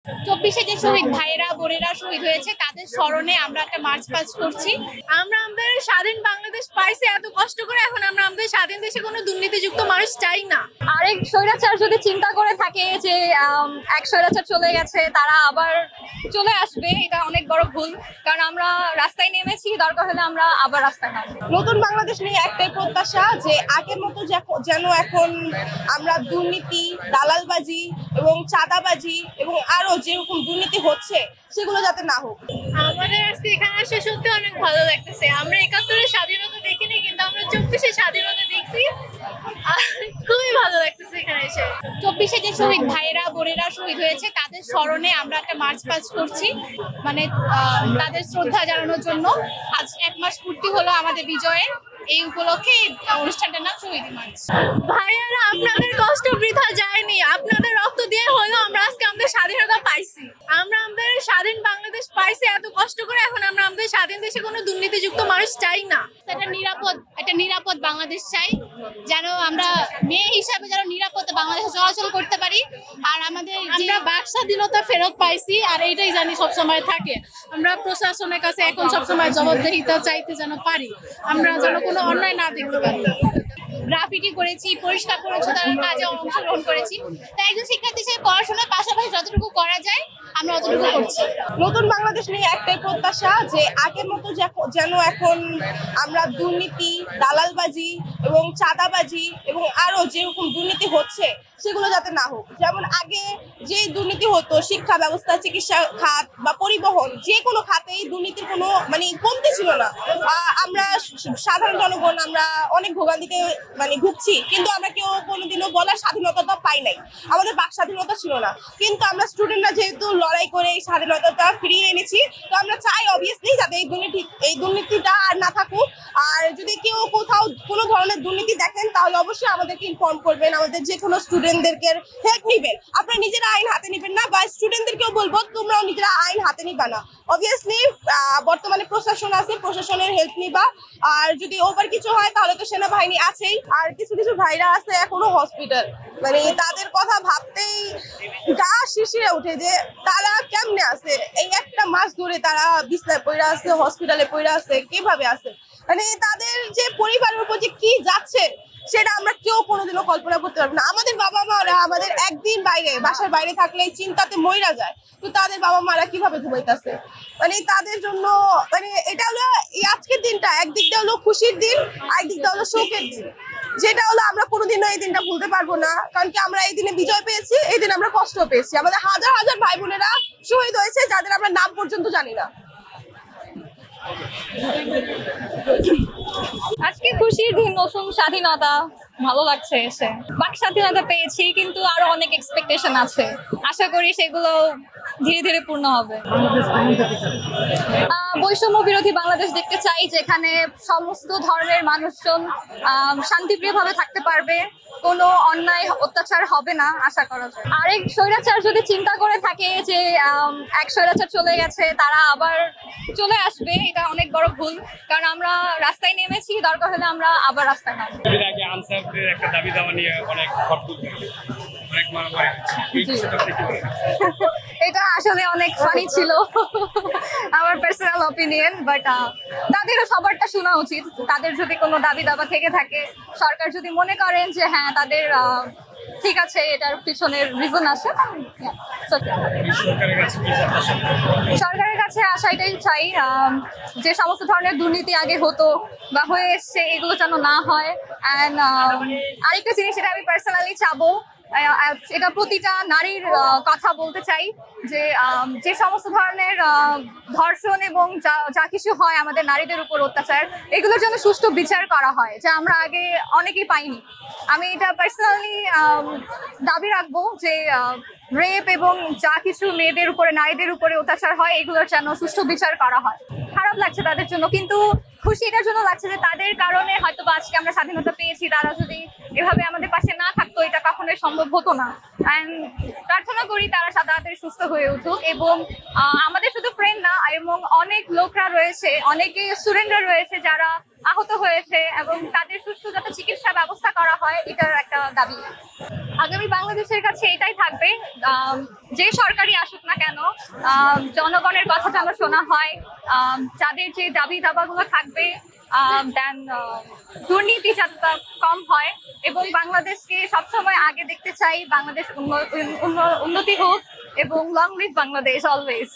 24-এ যে শহীদ ভাইয়েরা বোনেরা শহীদ হয়েছে তাদের স্মরণে আমরা একটা মার্চ পাস্ট করছি। আমরা আমাদের স্বাধীন বাংলাদেশ পাইছি এত কষ্ট করে, এখন আমরা আমাদের স্বাধীন দেশে কোনো দুর্নীতিযুক্ত মানুষ চাই না। আরেক স্বৈরাচার যদি চিন্তা করে থাকে যে এক স্বৈরাচার চলে গেছে তারা আবার চলে আসবে, এটা অনেক বড় ভুল। কারণ আমরা রাস্তায় নেমেছি, দরকার হলে আমরা আবার রাস্তায় নামবো। নতুন বাংলাদেশ নিয়ে একটাই প্রত্যাশা যে আগের মতো যেন এখন আমরা দুর্নীতি, দালালবাজি এবং চাঁদাবাজি এবং আরো যেরকম দুর্নীতি হচ্ছে সেগুলো যাতে না হোক। আমাদের আজকে এখানে এসে সত্যি অনেক ভালো লাগতেছে। আমরা 71-এর স্বাধীনতা দেখিনি, কিন্তু আমরা 24-এর স্বাধীনতা দেখছি। খুবই ভালো লাগতেছে এখানে এসে। 24-এ যে শহীদ ভাইয়েরা বোনেরা শহীদ হয়েছে তাদের স্মরণে আমরা একটা মার্চ পাস্ট করছি, মানে তাদের শ্রদ্ধা জানানোর জন্য। আজ 1 মাস পূর্তি হলো আমাদের বিজয়ের, এই উপলক্ষে অনুষ্ঠানটার নাম শহীদ মার্চ। ভাইয়ারা, আপনাদের কষ্ট বৃথা যায়নি, আপনাদের রক্ত দিয়ে হলো আমরা আজকে আমাদের স্বাধীনতা পাইছি। আমরা আমাদের স্বাধীন বাংলাদেশ পাইছি এত কষ্ট করে, এখন আমরা আমাদের স্বাধীন দেশে কোনো দুর্নীতিযুক্ত মানুষ চাই না। একটা নিরাপদ বাংলাদেশ চাই, যেন আমরা মেয়ে হিসাবে যেন নিরাপদে বাংলাদেশে চলাচল করতে পারি। আর আমরা বাক স্বাধীনতা ফেরত পাইছি, আর এইটাই জানি সবসময় থাকে। আমরা প্রশাসনের কাছে এখন সবসময় জবাবদিহিতা চাইতে যেন পারি, আমরা যেন কোনো অন্যায় না দেখতে পারি। গ্রাফিটি করেছি, পরিষ্কার পরিচ্ছন্নতার কাজে অংশগ্রহণ করেছি। তাই একজন শিক্ষার্থী হিসেবে পড়াশোনার পাশাপাশি যতটুকু করা যায় আমরা অতটুকু করছি। নতুন বাংলাদেশ নিয়ে একটাই প্রত্যাশা যে আগের মতো যেন এখন আমরা দুর্নীতি, দালালবাজি এবং চাঁদাবাজি এবং আরো যেরকম দুর্নীতি হচ্ছে সেগুলো যাতে না হোক। যেমন আগে যে দুর্নীতি হতো শিক্ষা ব্যবস্থা, চিকিৎসা খাত বা পরিবহন, যে কোনো খাতেই দুর্নীতির কোনো কমতি ছিল না। আমরা সাধারণ জনগণ আমরা অনেক ভোগান্তিতে ভুগছি, কিন্তু আমরা কেউ কোনোদিনও বলার স্বাধীনতাটা পাই নাই। আমাদের বাক স্বাধীনতা ছিল না, কিন্তু আমরা স্টুডেন্টরা যেহেতু লড়াই করে এই স্বাধীনতাটা ফিরিয়ে এনেছি, তো আমরা চাই অবভিয়াসলি যাতে এই দুর্নীতিটা আর না থাকুক। আর যদি কেউ কোথাও কোনো ধরনের দুর্নীতি দেখেন তাহলে অবশ্যই আমাদেরকে ইনফর্ম করবেন, আমাদের যে কোনো স্টুডেন্টদেরকে হেল্প নিবেন। আপনারা নিজেরা আইন হাতে নিবেন না, বা স্টুডেন্টদেরকেও বলবো তোমরাও নিজেরা আইন হাতে নিবা না। অবভিয়াসলি বর্তমানে প্রশাসন আছে, প্রশাসনের হেল্প নিবা। আর যদি ওভার কিছু হয় তাহলে তো সেনাবাহিনী আছেই। আর কিছু কিছু ভাইরা আছে এখনো হসপিটাল, তাদের কথা ভাবতেই গা শিশিরে উঠে যে তারা কেমনে আছে, এই 1 মাস ধরে তারা বিছনায় পড়ে আছে, হসপিটালে পড়ে আছে, কিভাবে আছে। তাদের যে পরিবারের উপর যে কি যাচ্ছে সেটা আমরা কেউ কোনোদিনও কল্পনা করতে পারবো না। আমাদের বাবা মারা আমাদের একদিন বাসার বাইরে থাকলে চিন্তাতে মইরা যায়, তো তাদের বাবা মারা কিভাবে ঘুমাইতেছে। তাদের জন্য এটা হলো আজকের দিনটা একদিক দিয়ে হলো খুশির দিন, আরেকদিক দিয়ে হলো শোকের দিন। যেটা হলো আমরা কোনোদিনও এই দিনটা ভুলতে পারবো না, কারণ কি আমরা এই দিনে বিজয় পেয়েছি, এই দিন আমরা কষ্ট পেয়েছি। আমাদের হাজার হাজার ভাই বোনেরা শহীদ হয়েছে যাদের আমরা নাম পর্যন্ত জানি না। আজকে খুশির দিন, নতুন স্বাধীনতা, ভালো লাগছে এসে। বাক স্বাধীনতা পেয়েছি, কিন্তু আরো অনেক এক্সপেকটেশন আছে, আশা করি সেগুলো ধীরে ধীরে পূর্ণ হবে। বৈষম্য বিরোধী বাংলাদেশ দেখতে চাই, যেখানে সমস্ত ধরনের মানুষজন শান্তিপ্রিয়ভাবে থাকতে পারবে, কোনো অন্যায় অত্যাচার হবে না, আশা করা যায়। আরেক স্বৈরাচার যদি চিন্তা করে থাকে যে এক স্বৈরাচার চলে গেছে তারা আবার চলে আসবে, এটা অনেক বড় ভুল। কারণ আমরা রাস্তায় নেমেছি, দরকার হলে আমরা আবার রাস্তায় নামবো। আগে আনসারদের একটা দাবি দাওয়া নিয়ে অনেক এটা আসলে অনেক ফানি ছিল, আমার পার্সোনাল অপিনিয়ন। বাট তাদেরও সবারটা শোনা উচিত। তাদের যদি কোনো দাবি দাবা থেকে থাকে, সরকার যদি মনে করেন যে হ্যাঁ তাদের ঠিক আছে, এটার পিছনের রিজন আছে, সরকারের কাছে আসা এটাই চাই যে সমস্ত ধরনের দুর্নীতি আগে হতো বা হয়ে এসছে এগুলো যেন না হয়। অ্যান্ড আরেকটা জিনিস, এটা আমি পার্সোনালি চাবো, এটা প্রতিটা নারীর কথা বলতে চাই যে যে সমস্ত ধরনের ধর্ষণ এবং যা কিছু হয় আমাদের নারীদের উপর অত্যাচার, এগুলোর জন্য সুষ্ঠু বিচার করা হয়, যা আমরা আগে অনেকেই পাইনি। আমি এটা পার্সোনালি দাবি রাখবো যে রেপ এবং যা কিছু মেয়েদের উপরে, নারীদের উপরে অত্যাচার হয়, এগুলোর যেন সুষ্ঠু বিচার করা হয়। খারাপ লাগছে তাদের জন্য, কিন্তু খুশি এটার জন্য লাগছে যে তাদের কারণে হয়তো বা আজকে আমরা স্বাধীনতা পেয়েছি। তারা যদি এভাবে আমাদের পাশে না থাকতো, এটা কখনোই সম্ভব হতো না। অ্যান্ড প্রার্থনা করি তারা তাড়াতাড়ি সুস্থ হয়ে উঠুক। এবং আমাদের শুধু ফ্রেন্ড না, এবং অনেক লোকরা রয়েছে, অনেকে স্টুডেন্টরা রয়েছে যারা আহত হয়েছে এবং তাদের সুষ্ঠু যাতে চিকিৎসা ব্যবস্থা করা হয় এটার একটা দাবি। আগামী বাংলাদেশের কাছে এটাই থাকবে, যে সরকারি আসুক না কেন জনগণের কথা যেন শোনা হয়, যাদের যে দাবি দাবাগুলো থাকবে দেন দুর্নীতি যাতে কম হয় এবং বাংলাদেশকে সবসময় আগে দেখতে চাই, বাংলাদেশ উন্নতি হোক এবং লং লিভ বাংলাদেশ অলওয়েজ।